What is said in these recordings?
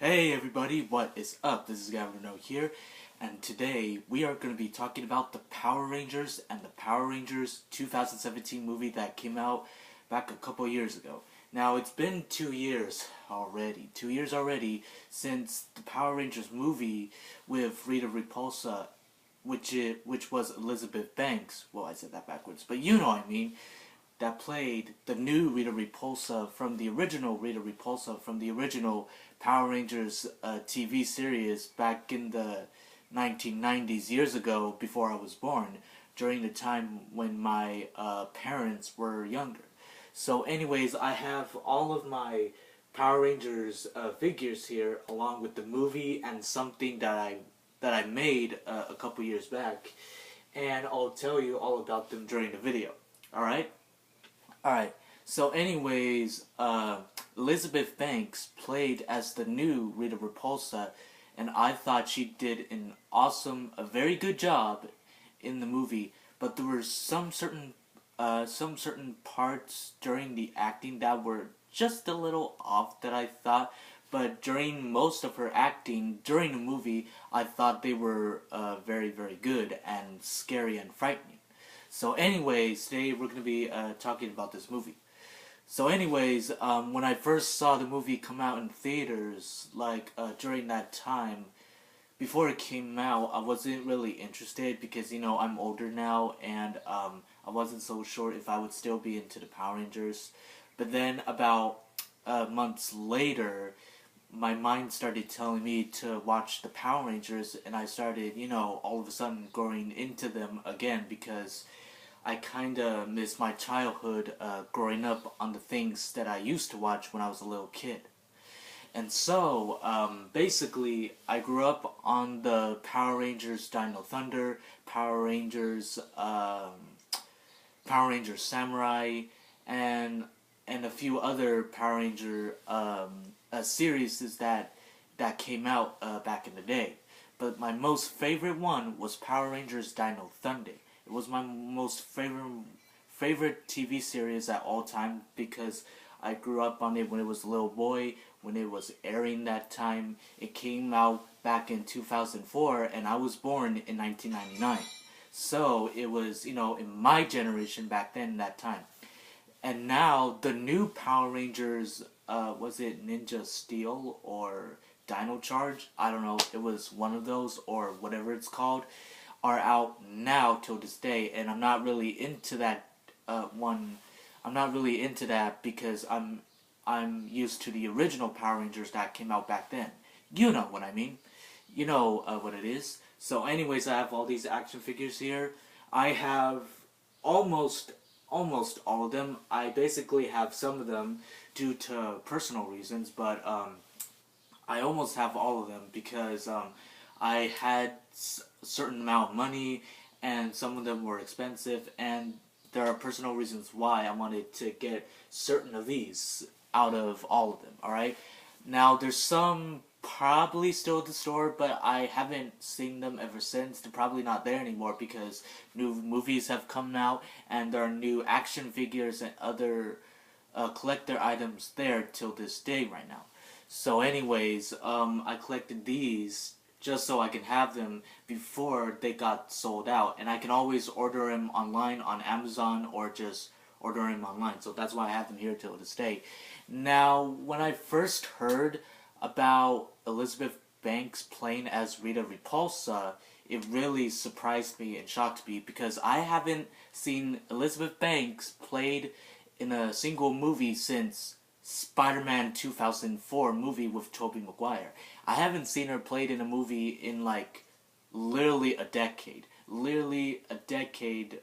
Hey everybody, what is up? This is Gavin Renault here, and today we are going to be talking about the Power Rangers and the Power Rangers 2017 movie that came out back a couple years ago. Now, it's been 2 years already since the Power Rangers movie with Rita Repulsa, which was Elizabeth Banks. Well, I said that backwards, but you know what I mean. That played the new Rita Repulsa from the original Power Rangers TV series back in the 1990s, years ago, before I was born, during the time when my parents were younger. So anyways, I have all of my Power Rangers figures here, along with the movie and something that I made a couple years back, and I'll tell you all about them during the video. Alright? Alright, so anyways, Elizabeth Banks played as the new Rita Repulsa, and I thought she did a very good job in the movie, but there were some certain parts during the acting that were just a little off that I thought, but during most of her acting during the movie, I thought they were very, very good and scary and frightening. So anyways, today we're going to be talking about this movie. So anyways, when I first saw the movie come out in theaters, during that time, before it came out, I wasn't really interested because, I'm older now, and I wasn't so sure if I would still be into the Power Rangers. But then about months later, my mind started telling me to watch the Power Rangers, and I started, all of a sudden going into them again because I kinda miss my childhood growing up on the things that I used to watch when I was a little kid. And so, basically, I grew up on the Power Rangers Dino Thunder, Power Rangers Samurai, and a few other Power Ranger series that came out back in the day. But my most favorite one was Power Rangers Dino Thunder. It was my most favorite TV series at all time because I grew up on it when it was a little boy, when it was airing that time. It came out back in 2004, and I was born in 1999. So it was, in my generation back then, that time. And now, the new Power Rangers, was it Ninja Steel or Dino Charge? I don't know, it was one of those, or whatever it's called, are out now till this day, and I'm not really into that one. I'm not really into that because I'm used to the original Power Rangers that came out back then. You know what I mean. You know what it is. So anyways, I have all these action figures here. I have almost all of them. I basically have some of them due to personal reasons, but I almost have all of them because I had a certain amount of money, and some of them were expensive, and there are personal reasons why I wanted to get certain of these out of all of them, alright? Now, there's some probably still at the store, but I haven't seen them ever since. They're probably not there anymore because new movies have come out, and there are new action figures and other collector items there till this day right now. So anyways, I collected these just so I can have them before they got sold out. And I can always order them online on Amazon or just order them online. So that's why I have them here till this day. Now, when I first heard about Elizabeth Banks playing as Rita Repulsa, it really surprised me and shocked me because I haven't seen Elizabeth Banks played in a single movie since Spider-Man 2004 movie with Tobey Maguire. I haven't seen her played in a movie in literally a decade. Literally a decade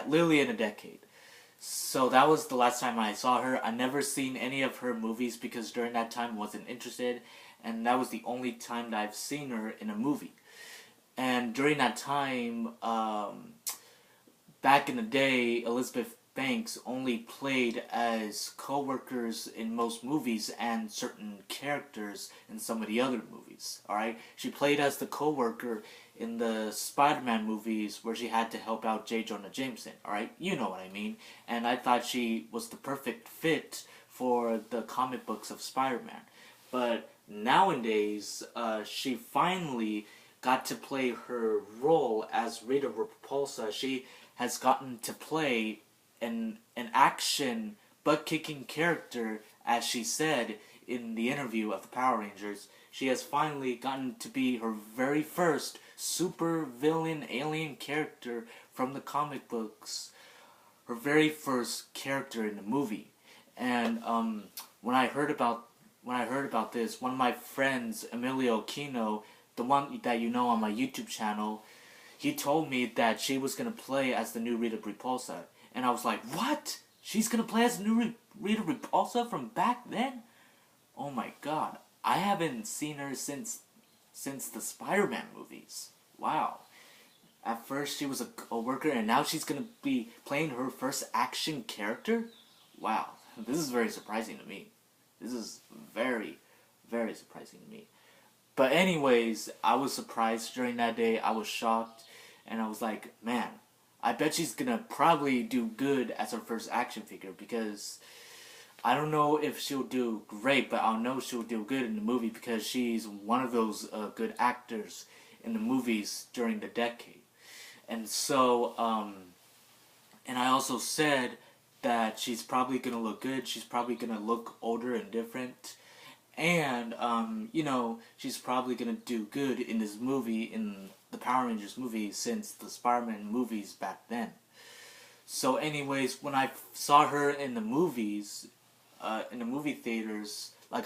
literally in a decade. So that was the last time I saw her. I never seen any of her movies because during that time I wasn't interested, and that was the only time that I've seen her in a movie. And during that time, back in the day, Elizabeth Banks only played as co-workers in most movies and certain characters in some of the other movies, alright? She played as the co-worker in the Spider-Man movies where she had to help out J. Jonah Jameson, alright? You know what I mean. And I thought she was the perfect fit for the comic books of Spider-Man. But nowadays, she finally got to play her role as Rita Repulsa. She has gotten to play an action butt-kicking character, as she said in the interview of the Power Rangers. She has finally gotten to be her very first super villain alien character from the comic books, her very first character in the movie. And when I heard about this, one of my friends, Emilio Aquino, the one that you know on my YouTube channel, he told me that she was gonna play as the new Rita Repulsa, and I was like, "What? She's gonna play as the new Rita Repulsa from back then? Oh my God! I haven't seen her since the Spider-Man movies. Wow." At first she was a worker, and now she's gonna be playing her first action character? Wow, this is very surprising to me. This is very, very surprising to me. But anyways, I was surprised during that day. I was shocked, and I was like, man, I bet she's gonna probably do good as her first action figure, because I don't know if she'll do great, but I'll know she'll do good in the movie because she's one of those good actors in the movies during the decade. And so, and I also said that she's probably gonna look good. She's probably gonna look older and different, and she's probably gonna do good in this movie, in the Power Rangers movie, since the Spider-Man movies back then. So, anyways, when I saw her in the movies, in the movie theaters, I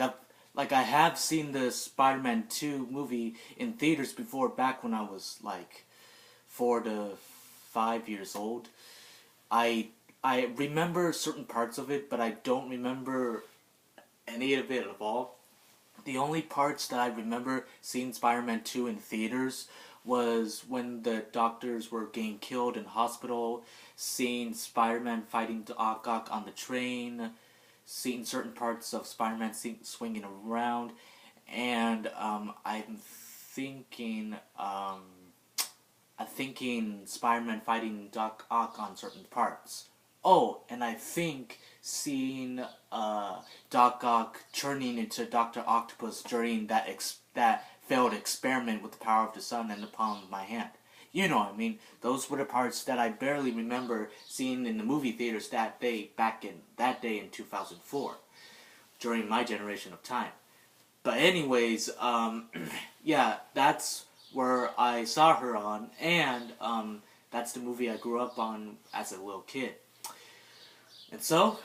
have seen the Spider-Man 2 movie in theaters before, back when I was like 4 to 5 years old. I remember certain parts of it, but I don't remember any of it at all. The only parts that I remember seeing Spider-Man 2 in theaters was when the doctors were getting killed in hospital, seeing Spider-Man fighting Doc Ock on the train, seeing certain parts of Spider-Man swinging around, and I'm thinking Spider-Man fighting Doc Ock on certain parts. Oh, and I think seeing Doc Ock turning into Dr. Octopus during that failed experiment with the power of the sun and the palm of my hand. You know what I mean? Those were the parts that I barely remember seeing in the movie theaters that day, back in that day in 2004, during my generation of time. But anyways, yeah, that's where I saw her on, and that's the movie I grew up on as a little kid. And so,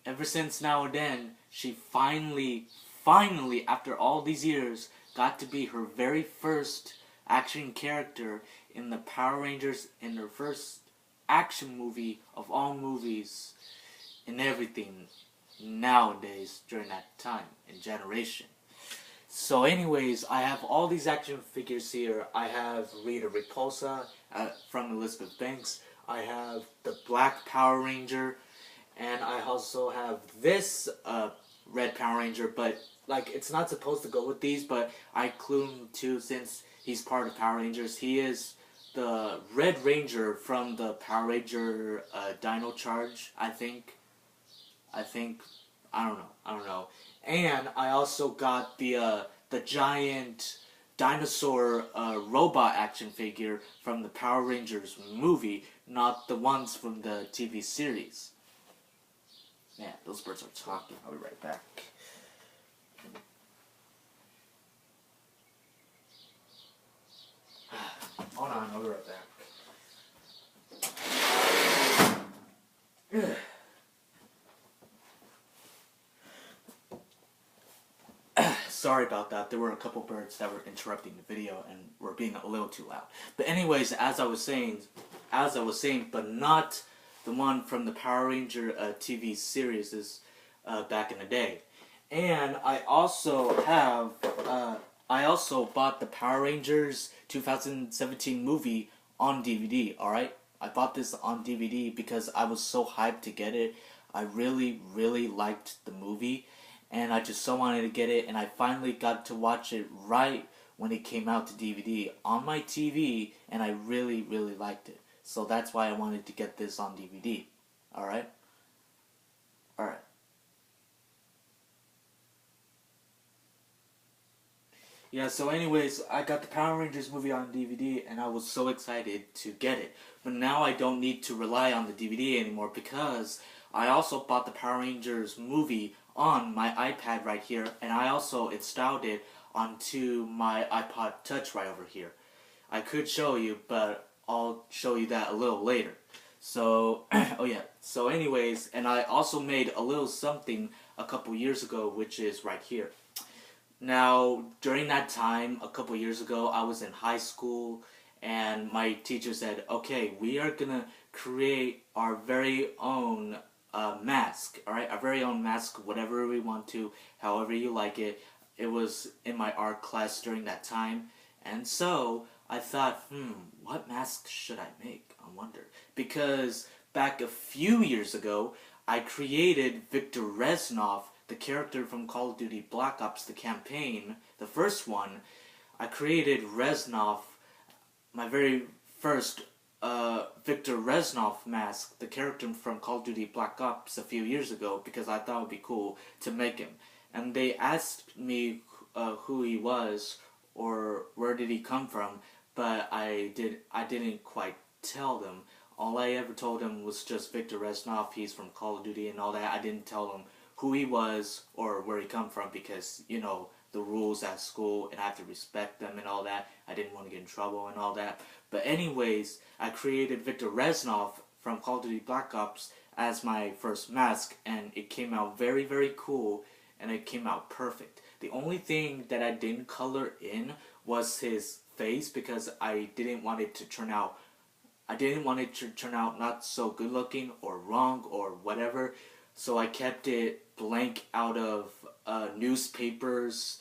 ever since now and then, she finally, after all these years, got to be her very first action character in the Power Rangers, in her first action movie of all movies, and everything nowadays during that time and generation. So anyways, I have all these action figures here. I have Rita Repulsa from Elizabeth Banks. I have the Black Power Ranger, and I also have this Red Power Ranger, but like, it's not supposed to go with these, but I include him too since he's part of Power Rangers. He is the Red Ranger from the Power Ranger Dino Charge, I think. I don't know. And I also got the giant dinosaur robot action figure from the Power Rangers movie, not the ones from the TV series. Man, those birds are talking. I'll be right back. Hold on, I'll be right back. Sorry about that. There were a couple birds that were interrupting the video and were being a little too loud. But anyways, as I was saying, but not the one from the Power Ranger TV series back in the day. And I also bought the Power Rangers 2017 movie on DVD, alright? I bought this on DVD because I was so hyped to get it. I really, really liked the movie, and I just so wanted to get it, and I finally got to watch it right when it came out to DVD on my TV, and I really, really liked it. So that's why I wanted to get this on DVD. Alright? Alright. Yeah, so anyways, I got the Power Rangers movie on DVD and I was so excited to get it. But now I don't need to rely on the DVD anymore because I also bought the Power Rangers movie on my iPad right here, and I also installed it onto my iPod Touch right over here. I could show you, but I'll show you that a little later. So, oh yeah. So anyways, and I also made a little something a couple years ago, which is right here. Now, during that time, a couple years ago, I was in high school, and my teacher said, okay, we are gonna create our very own mask, alright? Our very own mask, whatever we want to, however you like it. It was in my art class during that time, and so I thought, what mask should I make? I wonder. Because back a few years ago, I created Victor Reznov, the character from Call of Duty Black Ops, the campaign, the first one. I created Reznov, my very first Victor Reznov mask, the character from Call of Duty Black Ops a few years ago, because I thought it would be cool to make him. And they asked me who he was or where did he come from, but I didn't quite tell them. All I ever told them was just Victor Reznov, he's from Call of Duty and all that. I didn't tell them who he was or where he come from because, you know, the rules at school and I have to respect them and all that. I didn't want to get in trouble and all that. But anyways, I created Victor Reznov from Call of Duty Black Ops as my first mask, and it came out very, very cool, and it came out perfect. The only thing that I didn't color in was his face because I didn't want it to turn out not so good looking or wrong or whatever. So I kept it blank out of newspapers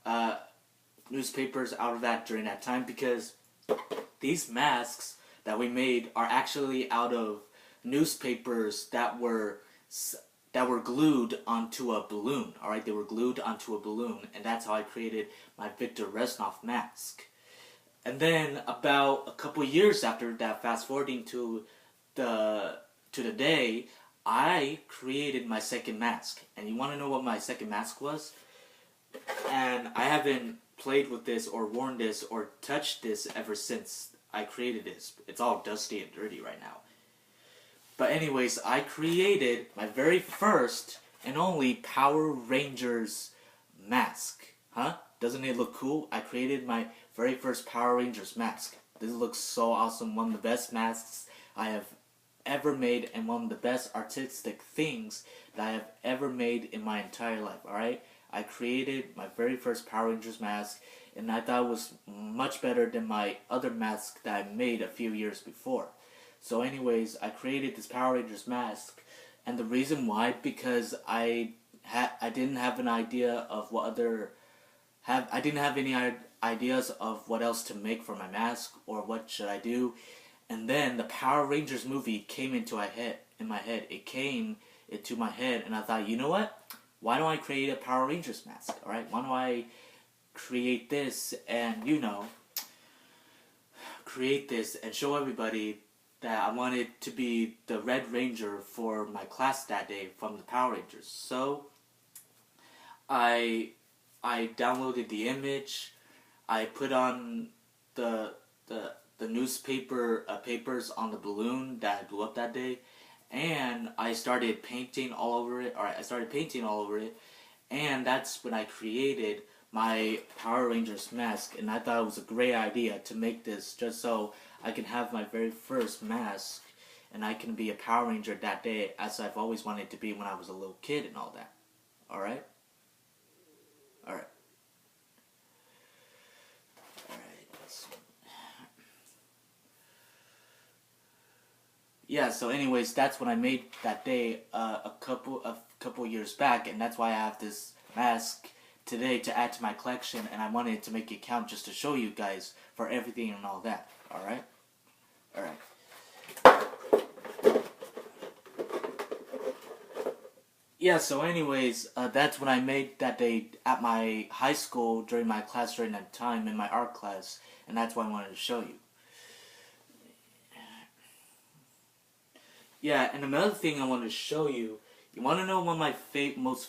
out of that during that time, because these masks that we made are actually out of newspapers that were glued onto a balloon. All right, they were glued onto a balloon, and that's how I created my Victor Reznov mask. And then about a couple years after that, fast forwarding to the day, I created my second mask. And you want to know what my second mask was? And I haven't played with this or worn this or touched this ever since I created this. It's all dusty and dirty right now. But anyways, I created my very first and only Power Rangers mask. Huh? Doesn't it look cool? I created my very first Power Rangers mask. This looks so awesome. One of the best masks I have ever made, and one of the best artistic things that I have ever made in my entire life, alright? I created my very first Power Rangers mask, and I thought it was much better than my other mask that I made a few years before. So anyways, I created this Power Rangers mask, and the reason why, because I didn't have an idea of I didn't have any ideas of what else to make for my mask or what should I do. And then the Power Rangers movie came into my head. It came into my head, and I thought, you know what? Why don't I create a Power Rangers mask? All right, why don't I create this and create this and show everybody that I wanted to be the Red Ranger for my class that day from the Power Rangers. So I downloaded the image. I put on the newspaper papers on the balloon that I blew up that day, and I started painting all over it. And that's when I created my Power Rangers mask. And I thought it was a great idea to make this just so I can have my very first mask, and I can be a Power Ranger that day, as I've always wanted to be when I was a little kid and all that. All right. Yeah, so anyways, that's what I made that day a couple years back, and that's why I have this mask today to add to my collection, and I wanted to make it count just to show you guys for everything and all that. Alright? Yeah, so anyways, that's what I made that day at my high school during my class during that time in my art class, and that's why I wanted to show you. Yeah, and another thing I wanted to show you, you want to know one of my most